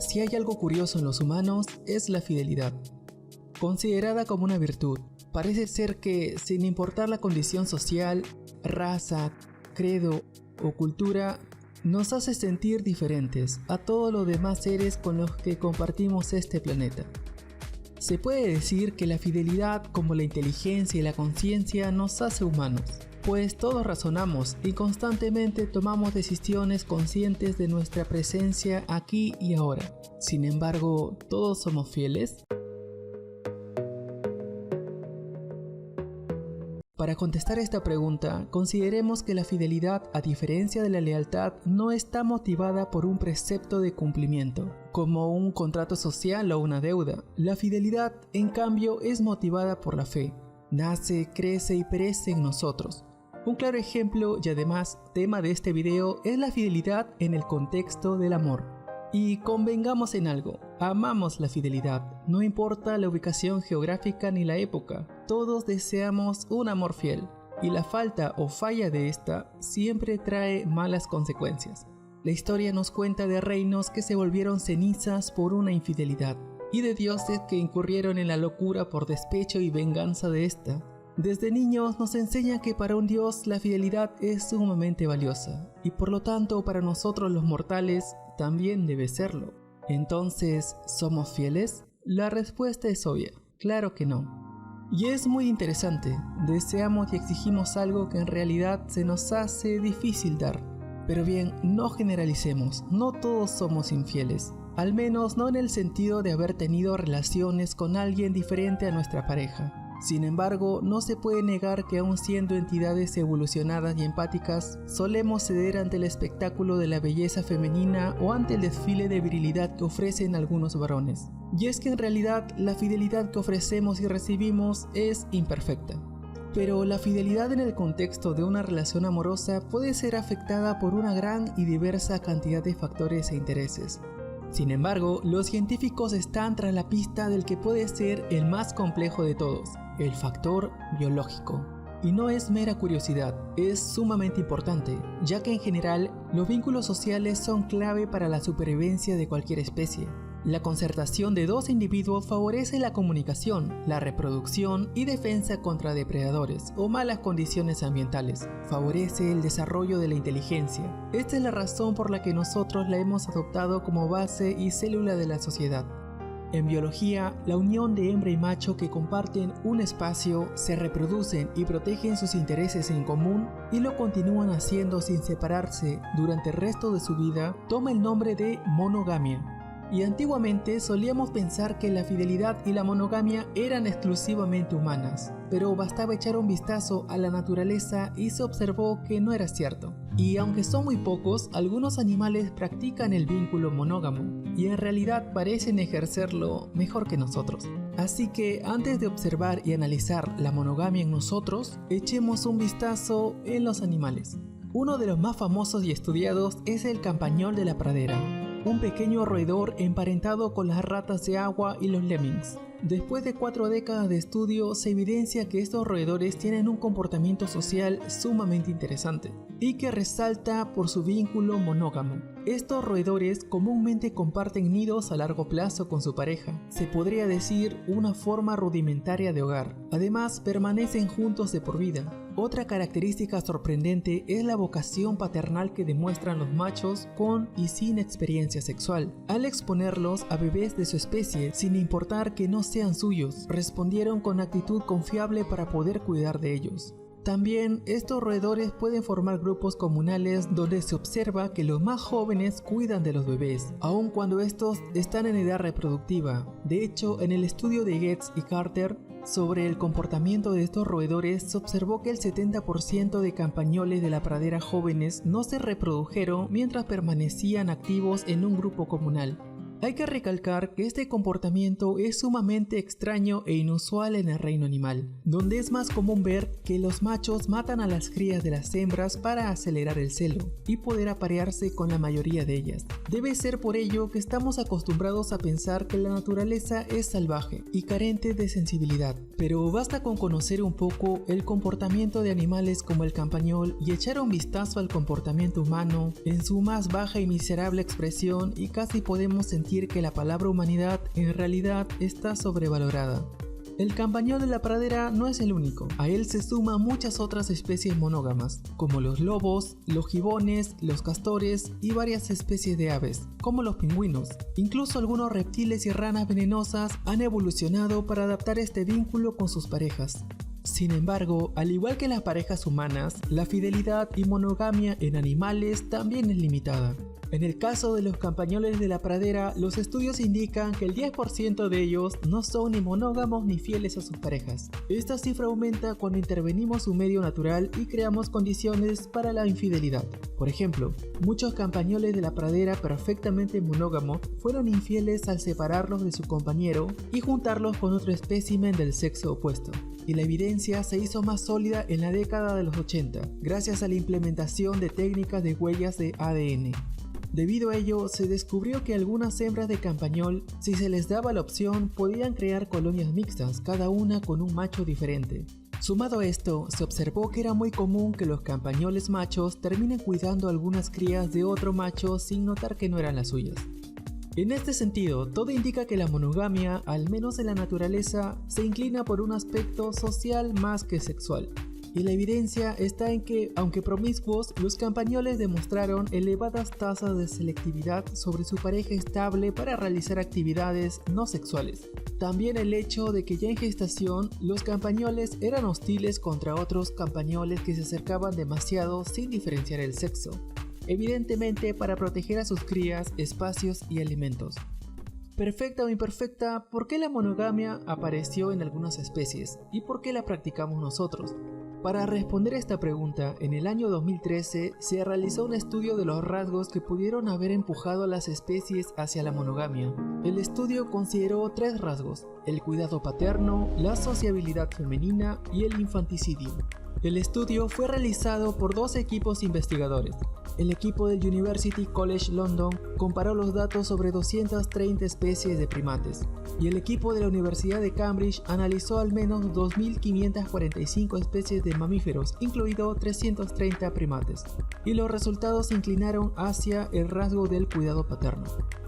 Si hay algo curioso en los humanos, es la fidelidad. Considerada como una virtud, parece ser que, sin importar la condición social, raza, credo o cultura, nos hace sentir diferentes a todos los demás seres con los que compartimos este planeta. Se puede decir que la fidelidad, como la inteligencia y la conciencia, nos hace humanos, pues todos razonamos y constantemente tomamos decisiones conscientes de nuestra presencia aquí y ahora. Sin embargo, ¿todos somos fieles? Para contestar esta pregunta, consideremos que la fidelidad, a diferencia de la lealtad, no está motivada por un precepto de cumplimiento, como un contrato social o una deuda. La fidelidad, en cambio, es motivada por la fe. Nace, crece y perece en nosotros. Un claro ejemplo y además tema de este video es la fidelidad en el contexto del amor. Y convengamos en algo, amamos la fidelidad, no importa la ubicación geográfica ni la época, todos deseamos un amor fiel, y la falta o falla de esta siempre trae malas consecuencias. La historia nos cuenta de reinos que se volvieron cenizas por una infidelidad, y de dioses que incurrieron en la locura por despecho y venganza de esta. Desde niños nos enseñan que para un dios la fidelidad es sumamente valiosa, y por lo tanto para nosotros los mortales también debe serlo. Entonces, ¿somos fieles? La respuesta es obvia, claro que no. Y es muy interesante, deseamos y exigimos algo que en realidad se nos hace difícil dar. Pero bien, no generalicemos, no todos somos infieles, al menos no en el sentido de haber tenido relaciones con alguien diferente a nuestra pareja. Sin embargo, no se puede negar que aun siendo entidades evolucionadas y empáticas, solemos ceder ante el espectáculo de la belleza femenina o ante el desfile de virilidad que ofrecen algunos varones. Y es que en realidad la fidelidad que ofrecemos y recibimos es imperfecta. Pero la fidelidad en el contexto de una relación amorosa puede ser afectada por una gran y diversa cantidad de factores e intereses. Sin embargo, los científicos están tras la pista del que puede ser el más complejo de todos, el factor biológico. Y no es mera curiosidad, es sumamente importante, ya que en general los vínculos sociales son clave para la supervivencia de cualquier especie. La concertación de dos individuos favorece la comunicación, la reproducción y defensa contra depredadores o malas condiciones ambientales. Favorece el desarrollo de la inteligencia. Esta es la razón por la que nosotros la hemos adoptado como base y célula de la sociedad. En biología, la unión de hembra y macho que comparten un espacio, se reproducen y protegen sus intereses en común y lo continúan haciendo sin separarse durante el resto de su vida, toma el nombre de monogamia. Y antiguamente solíamos pensar que la fidelidad y la monogamia eran exclusivamente humanas, pero bastaba echar un vistazo a la naturaleza y se observó que no era cierto. Y aunque son muy pocos, algunos animales practican el vínculo monógamo, y en realidad parecen ejercerlo mejor que nosotros. Así que antes de observar y analizar la monogamia en nosotros, echemos un vistazo en los animales. Uno de los más famosos y estudiados es el campañol de la pradera, un pequeño roedor emparentado con las ratas de agua y los lemmings. Después de 4 décadas de estudio, se evidencia que estos roedores tienen un comportamiento social sumamente interesante y que resalta por su vínculo monógamo. Estos roedores comúnmente comparten nidos a largo plazo con su pareja, se podría decir una forma rudimentaria de hogar. Además, permanecen juntos de por vida. Otra característica sorprendente es la vocación paternal que demuestran los machos con y sin experiencia sexual. Al exponerlos a bebés de su especie, sin importar que no sean suyos, respondieron con actitud confiable para poder cuidar de ellos. También estos roedores pueden formar grupos comunales donde se observa que los más jóvenes cuidan de los bebés, aun cuando estos están en edad reproductiva. De hecho, en el estudio de Getz y Carter sobre el comportamiento de estos roedores, se observó que el 70% de campañoles de la pradera jóvenes no se reprodujeron mientras permanecían activos en un grupo comunal. Hay que recalcar que este comportamiento es sumamente extraño e inusual en el reino animal, donde es más común ver que los machos matan a las crías de las hembras para acelerar el celo y poder aparearse con la mayoría de ellas. Debe ser por ello que estamos acostumbrados a pensar que la naturaleza es salvaje y carente de sensibilidad, pero basta con conocer un poco el comportamiento de animales como el campañol y echar un vistazo al comportamiento humano en su más baja y miserable expresión y casi podemos sentir advertir que la palabra humanidad en realidad está sobrevalorada. El campañol de la pradera no es el único, a él se suman muchas otras especies monógamas, como los lobos, los gibones, los castores y varias especies de aves, como los pingüinos. Incluso algunos reptiles y ranas venenosas han evolucionado para adaptar este vínculo con sus parejas. Sin embargo, al igual que las parejas humanas, la fidelidad y monogamia en animales también es limitada. En el caso de los campañoles de la pradera, los estudios indican que el 10% de ellos no son ni monógamos ni fieles a sus parejas. Esta cifra aumenta cuando intervenimos su medio natural y creamos condiciones para la infidelidad. Por ejemplo, muchos campañoles de la pradera perfectamente monógamos fueron infieles al separarlos de su compañero y juntarlos con otro espécimen del sexo opuesto. Y la evidencia se hizo más sólida en la década de los 80, gracias a la implementación de técnicas de huellas de ADN. Debido a ello, se descubrió que algunas hembras de campañol, si se les daba la opción, podían crear colonias mixtas, cada una con un macho diferente. Sumado a esto, se observó que era muy común que los campañoles machos terminen cuidando algunas crías de otro macho sin notar que no eran las suyas. En este sentido, todo indica que la monogamia, al menos en la naturaleza, se inclina por un aspecto social más que sexual. Y la evidencia está en que, aunque promiscuos, los campañoles demostraron elevadas tasas de selectividad sobre su pareja estable para realizar actividades no sexuales. También el hecho de que ya en gestación, los campañoles eran hostiles contra otros campañoles que se acercaban demasiado sin diferenciar el sexo, evidentemente para proteger a sus crías, espacios y alimentos. Perfecta o imperfecta, ¿por qué la monogamia apareció en algunas especies? ¿Y por qué la practicamos nosotros? Para responder a esta pregunta, en el año 2013 se realizó un estudio de los rasgos que pudieron haber empujado a las especies hacia la monogamia. El estudio consideró 3 rasgos: el cuidado paterno, la sociabilidad femenina y el infanticidio. El estudio fue realizado por 2 equipos investigadores. El equipo del University College London comparó los datos sobre 230 especies de primates y el equipo de la Universidad de Cambridge analizó al menos 2.545 especies de mamíferos, incluidos 330 primates, y los resultados se inclinaron hacia el rasgo del cuidado paterno.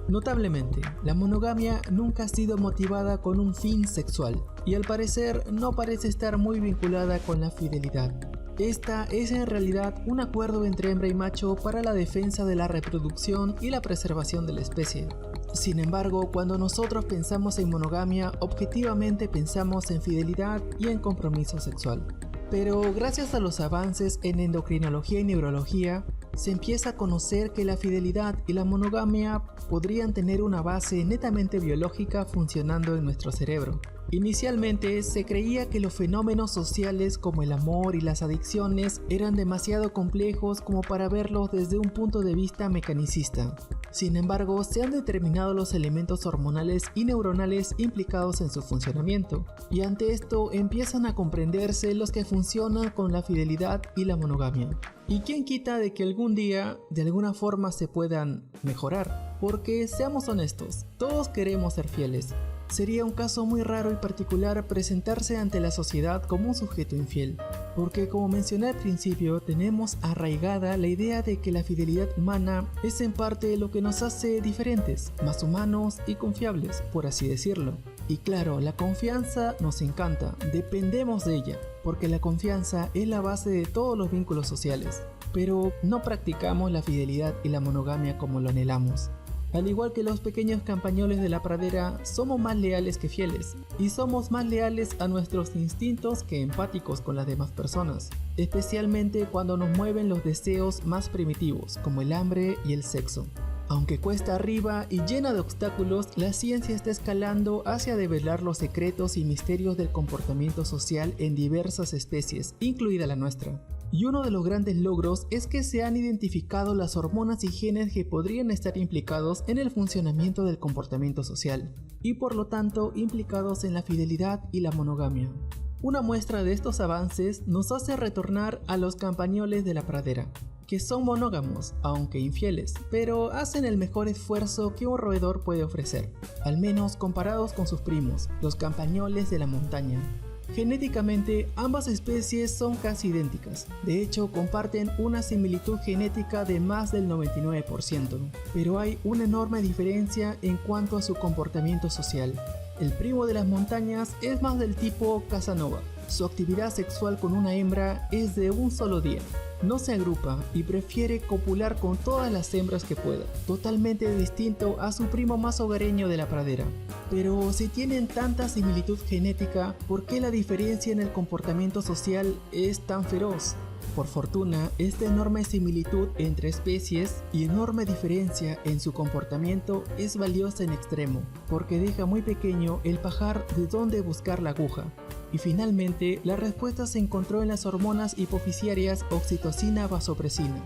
Notablemente, la monogamia nunca ha sido motivada con un fin sexual y al parecer no parece estar muy vinculada con la fidelidad. Esta es en realidad un acuerdo entre hembra y macho para la defensa de la reproducción y la preservación de la especie. Sin embargo, cuando nosotros pensamos en monogamia, objetivamente pensamos en fidelidad y en compromiso sexual. Pero gracias a los avances en endocrinología y neurología, se empieza a conocer que la fidelidad y la monogamia podrían tener una base netamente biológica funcionando en nuestro cerebro. Inicialmente se creía que los fenómenos sociales como el amor y las adicciones eran demasiado complejos como para verlos desde un punto de vista mecanicista. Sin embargo, se han determinado los elementos hormonales y neuronales implicados en su funcionamiento, y ante esto empiezan a comprenderse los que funcionan con la fidelidad y la monogamia. ¿Y quién quita de que algún día, de alguna forma, se puedan mejorar? Porque seamos honestos, todos queremos ser fieles. Sería un caso muy raro y particular presentarse ante la sociedad como un sujeto infiel, porque como mencioné al principio, tenemos arraigada la idea de que la fidelidad humana es en parte lo que nos hace diferentes, más humanos y confiables, por así decirlo. Y claro, la confianza nos encanta, dependemos de ella, porque la confianza es la base de todos los vínculos sociales, pero no practicamos la fidelidad y la monogamia como lo anhelamos. Al igual que los pequeños campañoles de la pradera, somos más leales que fieles, y somos más leales a nuestros instintos que empáticos con las demás personas, especialmente cuando nos mueven los deseos más primitivos, como el hambre y el sexo. Aunque cuesta arriba y llena de obstáculos, la ciencia está escalando hacia develar los secretos y misterios del comportamiento social en diversas especies, incluida la nuestra. Y uno de los grandes logros es que se han identificado las hormonas y genes que podrían estar implicados en el funcionamiento del comportamiento social, y por lo tanto implicados en la fidelidad y la monogamia. Una muestra de estos avances nos hace retornar a los campañoles de la pradera, que son monógamos, aunque infieles, pero hacen el mejor esfuerzo que un roedor puede ofrecer, al menos comparados con sus primos, los campañoles de la montaña. Genéticamente, ambas especies son casi idénticas. De hecho, comparten una similitud genética de más del 99%, pero hay una enorme diferencia en cuanto a su comportamiento social. El primo de las montañas es más del tipo Casanova. Su actividad sexual con una hembra es de un solo día. No se agrupa y prefiere copular con todas las hembras que pueda, totalmente distinto a su primo más hogareño de la pradera. Pero si tienen tanta similitud genética, ¿por qué la diferencia en el comportamiento social es tan feroz? Por fortuna, esta enorme similitud entre especies y enorme diferencia en su comportamiento es valiosa en extremo, porque deja muy pequeño el pajar de dónde buscar la aguja. Y finalmente, la respuesta se encontró en las hormonas hipofisiarias oxitocina-vasopresina.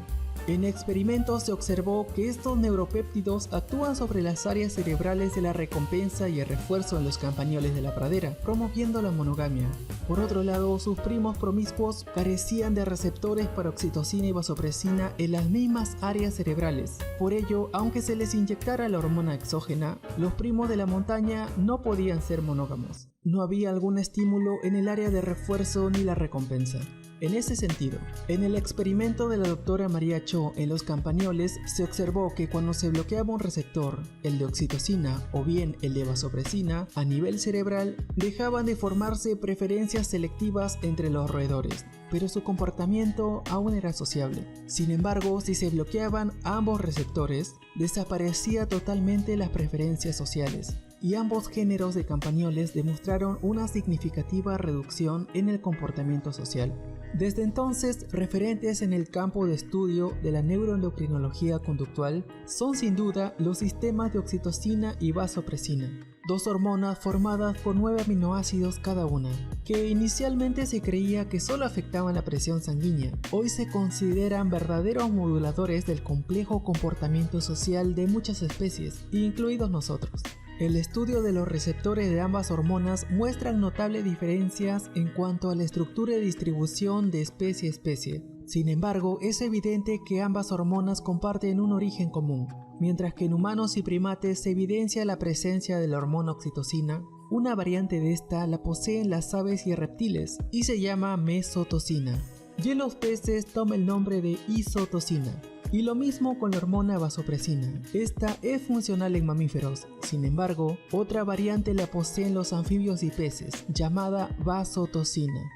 En experimentos se observó que estos neuropéptidos actúan sobre las áreas cerebrales de la recompensa y el refuerzo en los campañoles de la pradera, promoviendo la monogamia. Por otro lado, sus primos promiscuos carecían de receptores para oxitocina y vasopresina en las mismas áreas cerebrales. Por ello, aunque se les inyectara la hormona exógena, los primos de la montaña no podían ser monógamos. No había algún estímulo en el área de refuerzo ni la recompensa. En ese sentido, en el experimento de la doctora María Cho en los campañoles se observó que cuando se bloqueaba un receptor, el de oxitocina o bien el de vasopresina, a nivel cerebral, dejaban de formarse preferencias selectivas entre los roedores, pero su comportamiento aún era sociable. Sin embargo, si se bloqueaban ambos receptores, desaparecía totalmente las preferencias sociales. Y ambos géneros de campañoles demostraron una significativa reducción en el comportamiento social. Desde entonces, referentes en el campo de estudio de la neuroendocrinología conductual son sin duda los sistemas de oxitocina y vasopresina, dos hormonas formadas por 9 aminoácidos cada una, que inicialmente se creía que solo afectaban la presión sanguínea. Hoy se consideran verdaderos moduladores del complejo comportamiento social de muchas especies, incluidos nosotros. El estudio de los receptores de ambas hormonas muestran notables diferencias en cuanto a la estructura y distribución de especie a especie. Sin embargo, es evidente que ambas hormonas comparten un origen común. Mientras que en humanos y primates se evidencia la presencia de la hormona oxitocina, una variante de esta la poseen las aves y reptiles y se llama mesotocina. Y en los peces toma el nombre de isotocina. Y lo mismo con la hormona vasopresina. Esta es funcional en mamíferos. Sin embargo, otra variante la poseen los anfibios y peces, llamada vasotocina.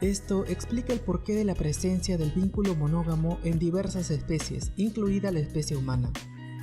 Esto explica el porqué de la presencia del vínculo monógamo en diversas especies, incluida la especie humana.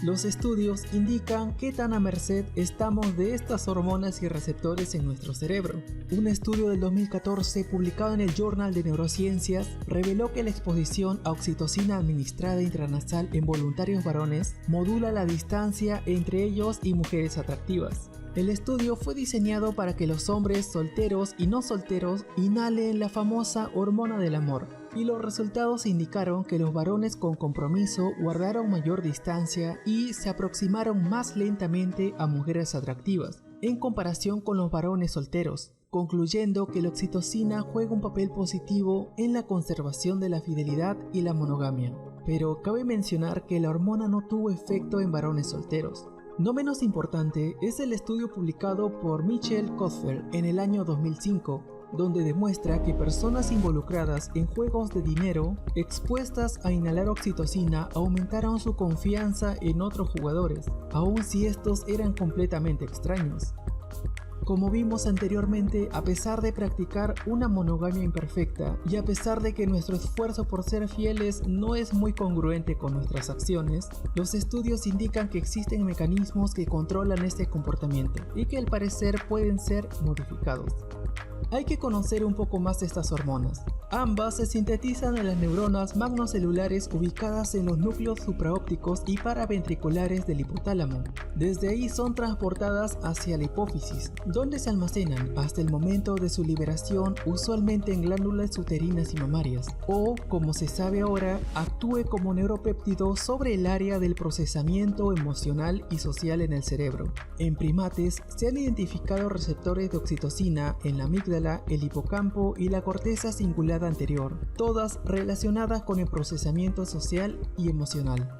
Los estudios indican qué tan a merced estamos de estas hormonas y receptores en nuestro cerebro. Un estudio del 2014 publicado en el Journal de Neurociencias reveló que la exposición a oxitocina administrada intranasal en voluntarios varones modula la distancia entre ellos y mujeres atractivas. El estudio fue diseñado para que los hombres solteros y no solteros inhalen la famosa hormona del amor, y los resultados indicaron que los varones con compromiso guardaron mayor distancia y se aproximaron más lentamente a mujeres atractivas, en comparación con los varones solteros, concluyendo que la oxitocina juega un papel positivo en la conservación de la fidelidad y la monogamia. Pero cabe mencionar que la hormona no tuvo efecto en varones solteros. No menos importante es el estudio publicado por Michel Kotfer en el año 2005, donde demuestra que personas involucradas en juegos de dinero expuestas a inhalar oxitocina aumentaron su confianza en otros jugadores, aun si estos eran completamente extraños. Como vimos anteriormente, a pesar de practicar una monogamia imperfecta y a pesar de que nuestro esfuerzo por ser fieles no es muy congruente con nuestras acciones, los estudios indican que existen mecanismos que controlan este comportamiento y que al parecer pueden ser modificados. Hay que conocer un poco más de estas hormonas. Ambas se sintetizan en las neuronas magnocelulares ubicadas en los núcleos supraópticos y paraventriculares del hipotálamo. Desde ahí son transportadas hacia la hipófisis, donde se almacenan hasta el momento de su liberación, usualmente en glándulas uterinas y mamarias, o, como se sabe ahora, actúe como neuropéptido sobre el área del procesamiento emocional y social en el cerebro. En primates se han identificado receptores de oxitocina en la amígdala, el hipocampo y la corteza cingulada anterior, todas relacionadas con el procesamiento social y emocional.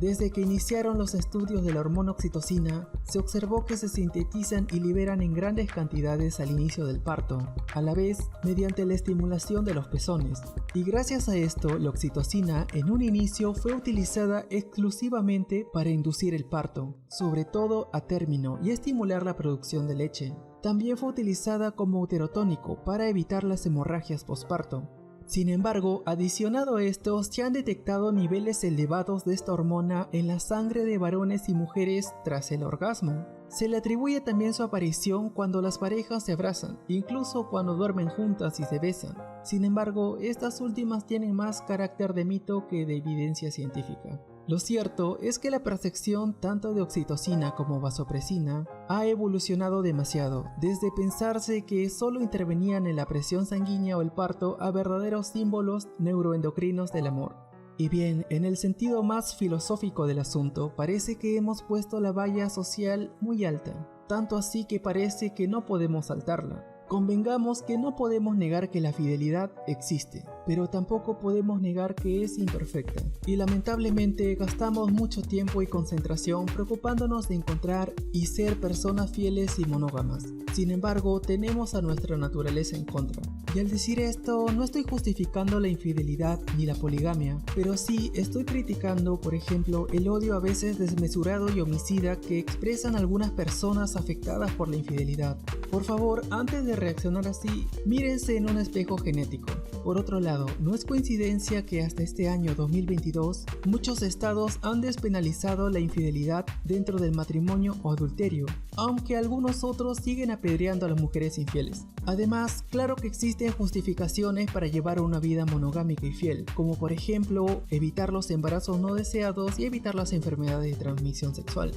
Desde que iniciaron los estudios de la hormona oxitocina, se observó que se sintetizan y liberan en grandes cantidades al inicio del parto, a la vez mediante la estimulación de los pezones. Y gracias a esto, la oxitocina en un inicio fue utilizada exclusivamente para inducir el parto, sobre todo a término, y estimular la producción de leche. También fue utilizada como uterotónico para evitar las hemorragias posparto. Sin embargo, adicionado a esto, se han detectado niveles elevados de esta hormona en la sangre de varones y mujeres tras el orgasmo. Se le atribuye también su aparición cuando las parejas se abrazan, incluso cuando duermen juntas y se besan. Sin embargo, estas últimas tienen más carácter de mito que de evidencia científica. Lo cierto es que la percepción tanto de oxitocina como vasopresina ha evolucionado demasiado, desde pensarse que solo intervenían en la presión sanguínea o el parto a verdaderos símbolos neuroendocrinos del amor. Y bien, en el sentido más filosófico del asunto, parece que hemos puesto la valla social muy alta, tanto así que parece que no podemos saltarla. Convengamos que no podemos negar que la fidelidad existe, pero tampoco podemos negar que es imperfecta. Y lamentablemente gastamos mucho tiempo y concentración preocupándonos de encontrar y ser personas fieles y monógamas. Sin embargo, tenemos a nuestra naturaleza en contra. Y al decir esto, no estoy justificando la infidelidad ni la poligamia, pero sí estoy criticando, por ejemplo, el odio a veces desmesurado y homicida que expresan algunas personas afectadas por la infidelidad. Por favor, antes de reaccionar así, mírense en un espejo genético. Por otro lado, no es coincidencia que hasta este año 2022, muchos estados han despenalizado la infidelidad dentro del matrimonio o adulterio, aunque algunos otros siguen apedreando a las mujeres infieles. Además, claro que existen justificaciones para llevar una vida monogámica y fiel, como por ejemplo, evitar los embarazos no deseados y evitar las enfermedades de transmisión sexual.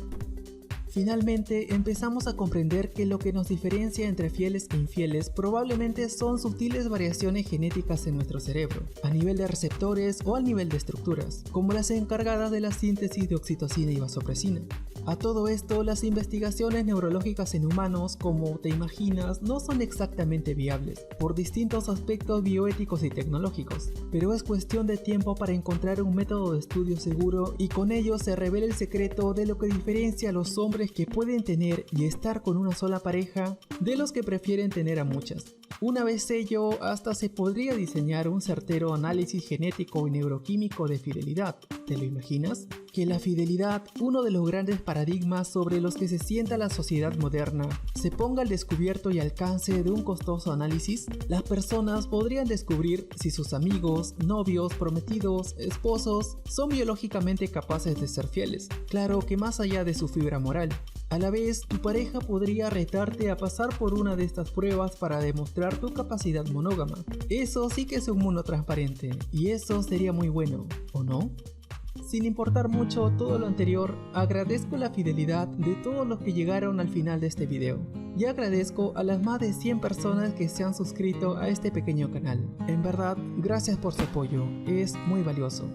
Finalmente, empezamos a comprender que lo que nos diferencia entre fieles e infieles probablemente son sutiles variaciones genéticas en nuestro cerebro, a nivel de receptores o a nivel de estructuras, como las encargadas de la síntesis de oxitocina y vasopresina. A todo esto, las investigaciones neurológicas en humanos, como te imaginas, no son exactamente viables, por distintos aspectos bioéticos y tecnológicos, pero es cuestión de tiempo para encontrar un método de estudio seguro y con ello se revela el secreto de lo que diferencia a los hombres que pueden tener y estar con una sola pareja de los que prefieren tener a muchas. Una vez ello, hasta se podría diseñar un certero análisis genético y neuroquímico de fidelidad. ¿Te lo imaginas? Que la fidelidad, uno de los grandes paradigmas sobre los que se sienta la sociedad moderna, se ponga al descubierto y alcance de un costoso análisis. Las personas podrían descubrir si sus amigos, novios, prometidos, esposos son biológicamente capaces de ser fieles. Claro que más allá de su fibra moral. A la vez, tu pareja podría retarte a pasar por una de estas pruebas para demostrar tu capacidad monógama. Eso sí que es un mundo transparente, y eso sería muy bueno, ¿o no? Sin importar mucho todo lo anterior, agradezco la fidelidad de todos los que llegaron al final de este video. Y agradezco a las más de 100 personas que se han suscrito a este pequeño canal. En verdad, gracias por su apoyo, es muy valioso.